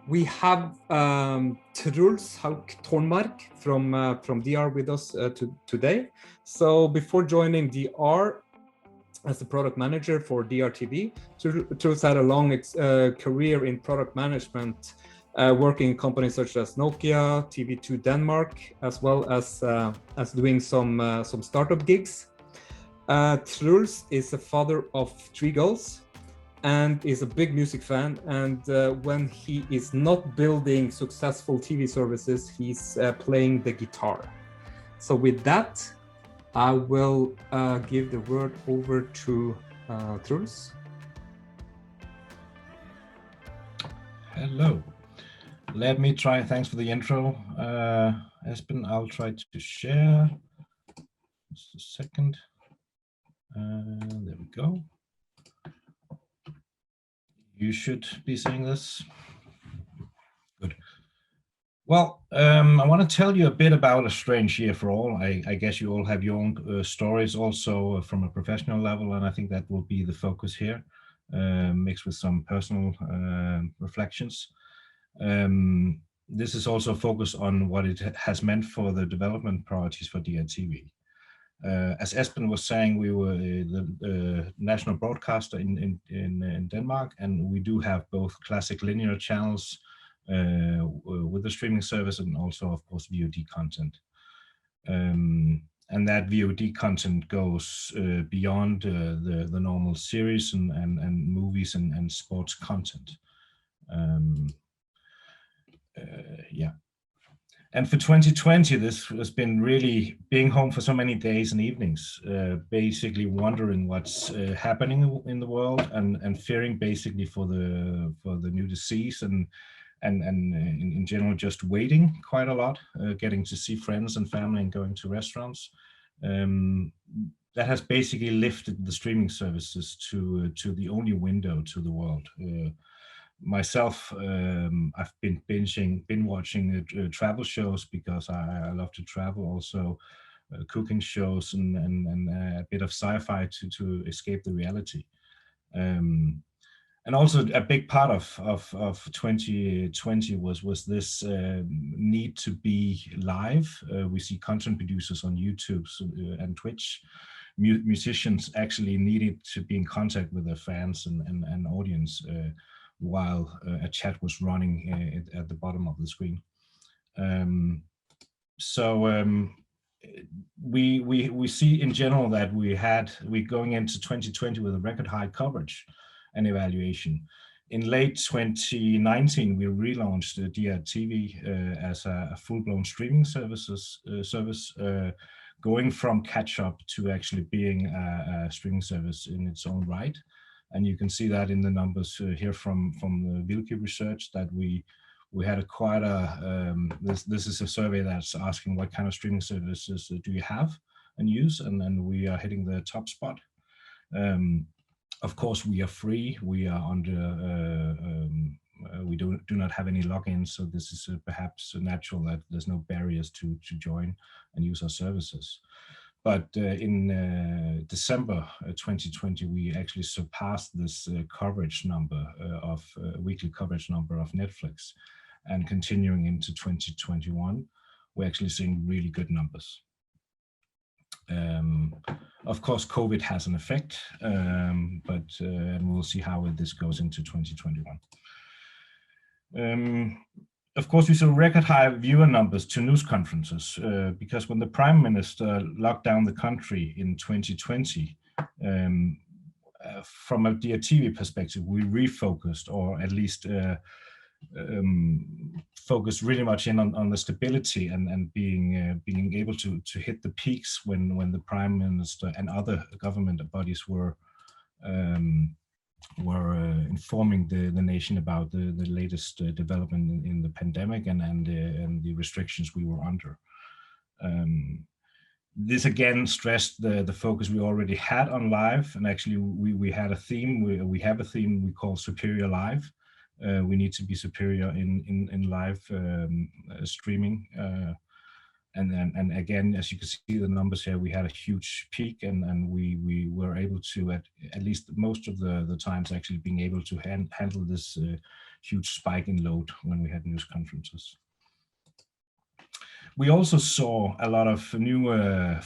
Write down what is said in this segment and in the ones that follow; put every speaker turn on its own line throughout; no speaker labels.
We have Troels, Hauch, Tornmark from DR with us today. So before joining DR as the product manager for DRTV, Troels had a long career in product management, working in companies such as Nokia, TV2 Denmark, as well as doing some startup gigs. Troels is a father of 3 girls and is a big music fan. And when he is not building successful TV services, he's playing the guitar. So with that, I will give the word over to Troels.
Hello. Let me try. Thanks for the intro, Espen. I'll try to share. Just a second. There we go. You should be seeing this. Good. Well, I want to tell you a bit about a strange year for all. I guess you all have your own stories also from a professional level, and I think that will be the focus here, mixed with some personal reflections. This is also focused on what it has meant for the development priorities for DRTV. As Espen was saying, we were the national broadcaster in Denmark, and we do have both classic linear channels with the streaming service and also, of course, VOD content. And that VOD content goes beyond the normal series and movies and sports content. Yeah. And for 2020, this has been really being home for so many days and evenings, basically wondering what's happening in the world and fearing basically for the new disease and in general just waiting quite a lot, getting to see friends and family and going to restaurants. That has basically lifted the streaming services to the only window to the world. Myself, I've been watching travel shows because I love to travel, also cooking shows and a bit of sci-fi to escape the reality. And also a big part of 2020 was this need to be live. We see content producers on YouTube and Twitch, musicians actually needed to be in contact with their fans and audience, while a chat was running at the bottom of the screen. We see in general that we're going into 2020 with a record high coverage and evaluation. In late 2019, we relaunched DRTV as a full-blown streaming service, going from catch-up to actually being a streaming service in its own right. And you can see that in the numbers here from the Wilkie research that we had this is a survey that's asking what kind of streaming services do you have and use, and we are hitting the top spot. Of course, we are free. We are we do not have any logins, so this is perhaps natural that there's no barriers to join and use our services. But in December 2020, we actually surpassed this coverage number of weekly coverage number of Netflix, and continuing into 2021, we're actually seeing really good numbers. Of course, COVID has an effect, but we'll see how this goes into 2021. Of course, we saw record high viewer numbers to news conferences because when the Prime Minister locked down the country in 2020, from a DRTV perspective, we refocused, or at least focused really much in on the stability and being able to hit the peaks when the Prime Minister and other government bodies were informing the nation about the latest development in the pandemic and the restrictions we were under. This again stressed the focus we already had on live, and actually we had a theme. We have a theme we call Superior Live. We need to be superior in live streaming, And again, as you can see the numbers here, we had a huge peak, and we were able to at least most of the times actually being able to handle this huge spike in load when we had news conferences. We also saw a lot of new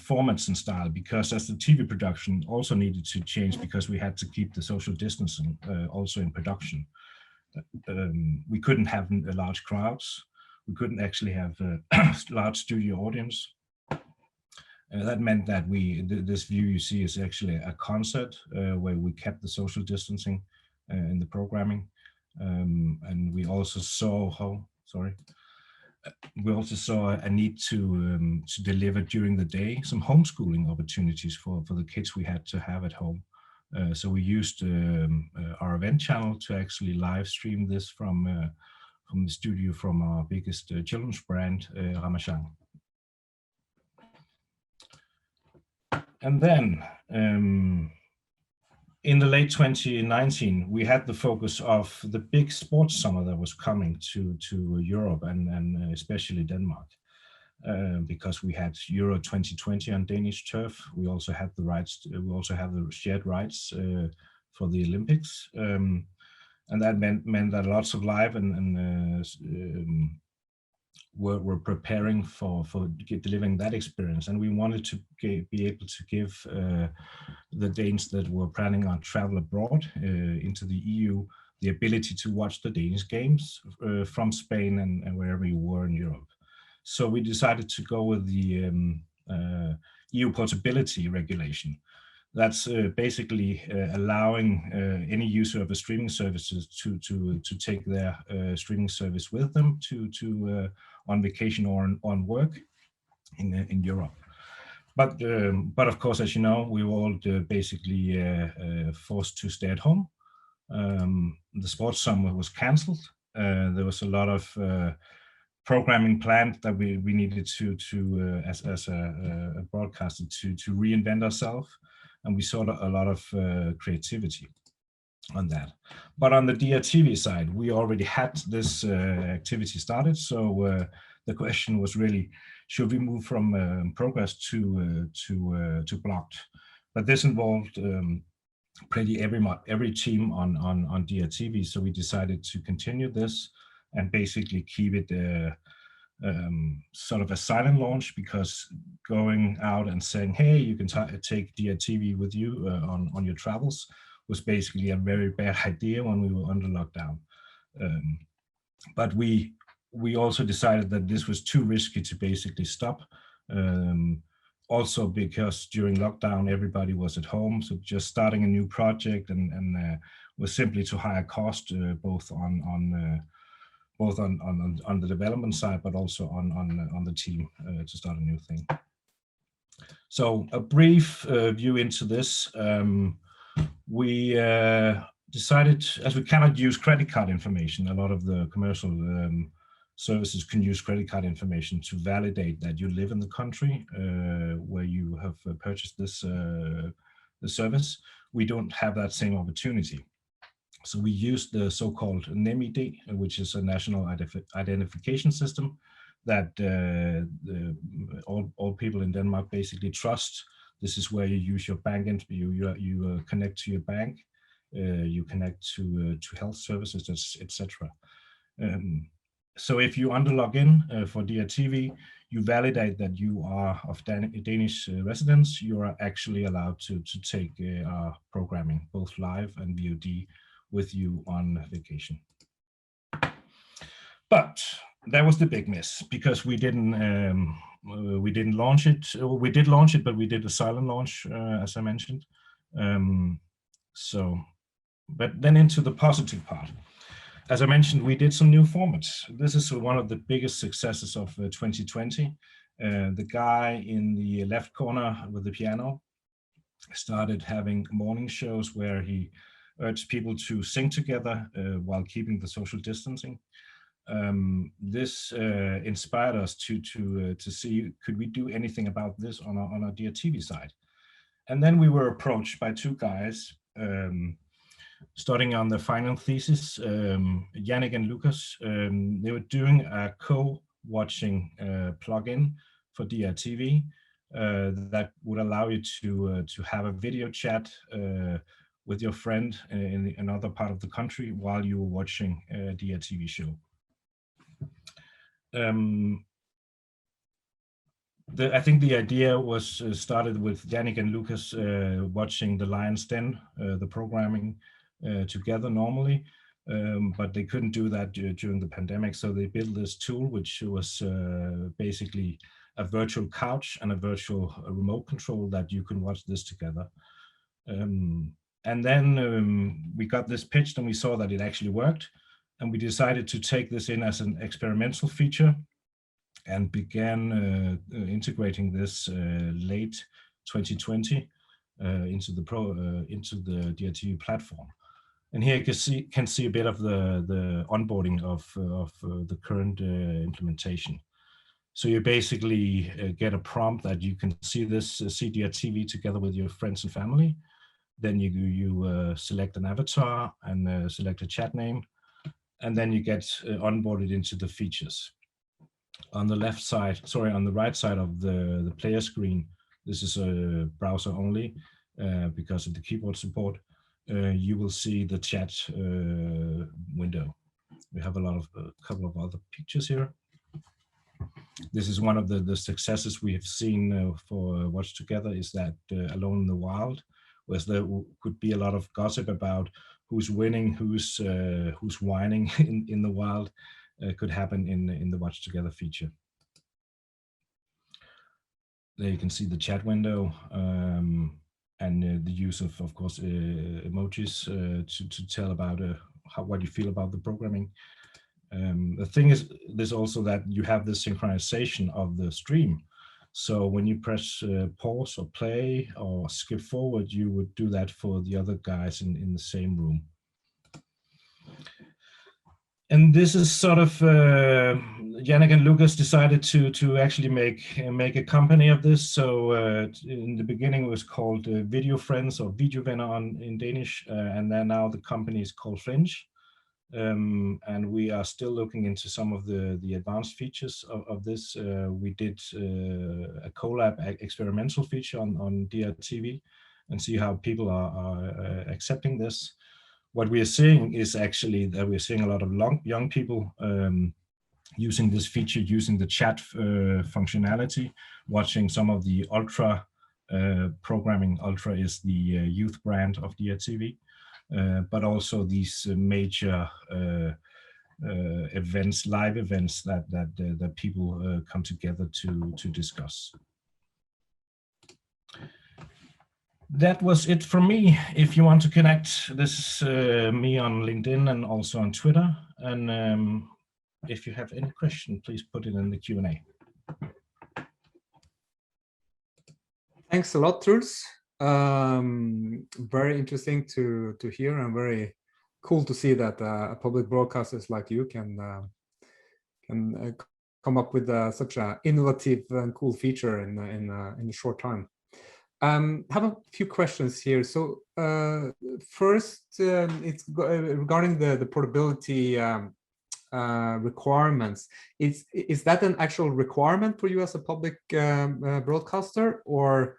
formats and style, because as the TV production also needed to change, because we had to keep the social distancing also in production. We couldn't have large crowds. We couldn't actually have a large studio audience. That meant that this view you see is actually a concert where we kept the social distancing in the programming. And we also saw, we also saw a need to deliver during the day some homeschooling opportunities for the kids we had to have at home. So we used our event channel to actually live stream this from the studio from our biggest children's brand, Ramachan. And then in the late 2019, we had the focus of the big sports summer that was coming to Europe and especially Denmark, because we had Euro 2020 on Danish turf. We also had the rights. We also have the shared rights for the Olympics, and that meant that lots of live and were preparing for delivering that experience, and we wanted to be able to give the Danes that were planning on travel abroad into the EU the ability to watch the Danish games from Spain and wherever you were in Europe. So we decided to go with the EU portability regulation. That's basically allowing any user of a streaming services to take their streaming service with them to on vacation or on work in Europe. But of course, as you know, we were all basically forced to stay at home. The sports summer was cancelled. There was a lot of programming planned that we needed to as a broadcaster to reinvent ourselves, and we saw a lot of creativity on that. But on the DRTV side, we already had this activity started, so the question was really, should we move from progress to blocked? But this involved pretty every team on DRTV, so we decided to continue this and basically keep it sort of a silent launch, because going out and saying, hey, you can take DRTV with you on your travels was basically a very bad idea when we were under lockdown. But we also decided that this was too risky to basically stop. Also because during lockdown, everybody was at home, so just starting a new project and was simply too high a cost, both on the development side, but also on the team to start a new thing. So a brief view into this. We decided, as we cannot use credit card information, a lot of the commercial services can use credit card information to validate that you live in the country where you have purchased this the service. We don't have that same opportunity. So we used the so-called NemID, which is a national identification system that all people in Denmark basically trust. This is where you use your bank, and you connect to your bank, you connect to health services, etc. So if you log in for DRTV, you validate that you are of Danish residents. You are actually allowed to take our programming, both live and VOD, with you on vacation. But that was the big miss, because we didn't launch it. We did launch it, but we did a silent launch, as I mentioned. But then into the positive part. As I mentioned, we did some new formats. This is one of the biggest successes of 2020. The guy in the left corner with the piano started having morning shows where he urged people to sing together while keeping the social distancing. This inspired us to see, could we do anything about this on our DRTV side? And then we were approached by two guys starting on the final thesis, Yannick and Lucas. They were doing a co-watching plugin for DRTV that would allow you to have a video chat with your friend in another part of the country while you were watching a DRTV show. I think the idea was started with Yannick and Lucas watching The Lion's Den, the programming together normally, but they couldn't do that during the pandemic, so they built this tool which was basically a virtual couch and a virtual remote control that you can watch this together. And then we got this pitched and we saw that it actually worked, and we decided to take this in as an experimental feature and began integrating this late 2020 into the DRTV platform. And here you can see a bit of the onboarding of the current implementation. So you basically get a prompt that you can see DRTV together with your friends and family. Then you select an avatar and select a chat name, and then you get onboarded into the features. On the right side of the player screen, this is a browser only because of the keyboard support. You will see the chat window. We have a couple of other pictures here. This is one of the successes we have seen for Watch Together, is that Alone in the Wild, where there could be a lot of gossip about who's winning, who's whining in the wild, could happen in the Watch Together feature. There you can see the chat window and the use of course, emojis to tell about what you feel about the programming. The thing is, there's also that you have this synchronization of the stream. So when you press pause or play or skip forward, you would do that for the other guys in the same room. And this is sort of Yannick and Lucas decided to actually make a company of this. So in the beginning it was called Video Friends or Videovenner in Danish, and then now the company is called Fringe. And we are still looking into some of the advanced features of this. We did a collab experimental feature on DRTV and see how people are accepting this. What we are seeing is actually that we're seeing a lot of young people using this feature, using the chat functionality, watching some of the Ultra programming. Ultra is the youth brand of DRTV. But also these major events, live events that people come together to discuss. That was it from me. If you want to connect, this is me on LinkedIn and also on Twitter. And if you have any question, please put it in the Q&A.
Thanks a lot, Troels. Very interesting to hear, and very cool to see that public broadcasters like you can come up with such an innovative and cool feature in a short time. Have a few questions here. So first, it's regarding the portability requirements. Is that an actual requirement for you as a public broadcaster, or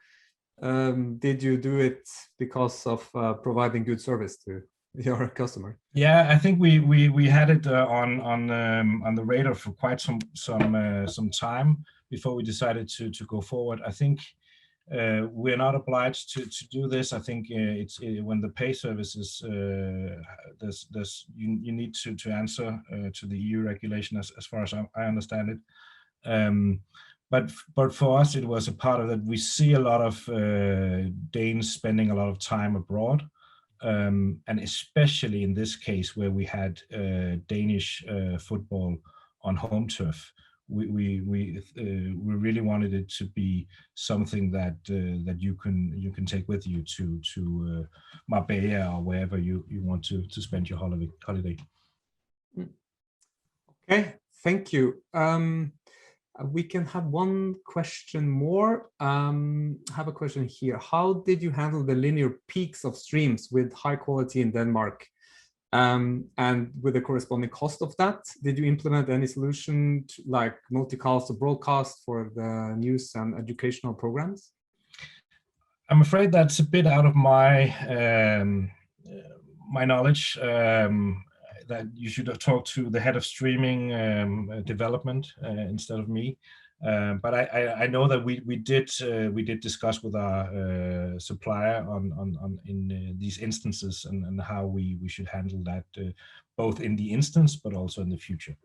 did you do it because of providing good service to your customer?
Yeah, I think we had it on the radar for quite some time before we decided to go forward. I think we're not obliged to do this. I think it's when the pay services you need to answer to the EU regulation as far as I understand it. But for us, it was a part of that. We see a lot of Danes spending a lot of time abroad, and especially in this case where we had Danish football on home turf. We really wanted it to be something that you can take with you to Marbella or wherever you want to spend your holiday.
Okay, thank you. We can have one question more. Have a question here. How did you handle the linear peaks of streams with high quality in Denmark? And with the corresponding cost of that, did you implement any solution like multicast or broadcast for the news and educational programs?
I'm afraid that's a bit out of my my knowledge. That you should have talked to the head of streaming development instead of me. But I know that we did discuss with our supplier on these instances and how we should handle that both in the instance but also in the future.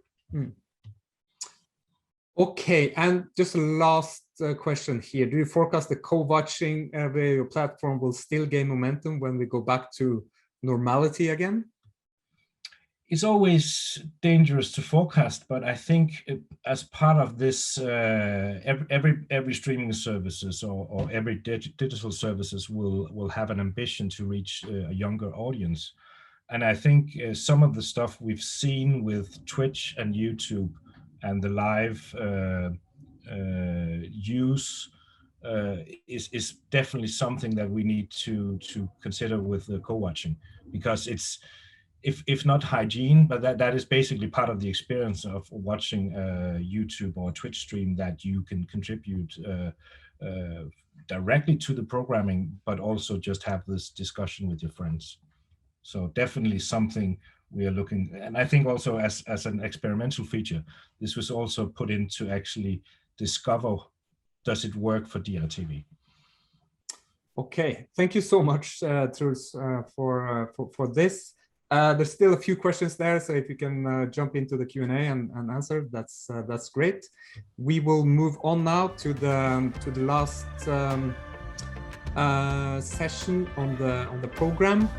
Okay, and just a last question here. Do you forecast the co-watching video platform will still gain momentum when we go back to normality again?
It's always dangerous to forecast, but I think as part of this, every streaming services or every digital services will have an ambition to reach a younger audience. And I think some of the stuff we've seen with Twitch and YouTube and the live use is definitely something that we need to consider with the co-watching, because it's, if not hygiene, but that is basically part of the experience of watching a YouTube or Twitch stream, that you can contribute directly to the programming, but also just have this discussion with your friends. So definitely something we are looking, and I think also as an experimental feature, this was also put in to actually discover, does it work for DRTV?
Okay, thank you so much, Troels, for this. There's still a few questions there, so if you can jump into the Q&A and answer, that's great. We will move on now to the last session on the program.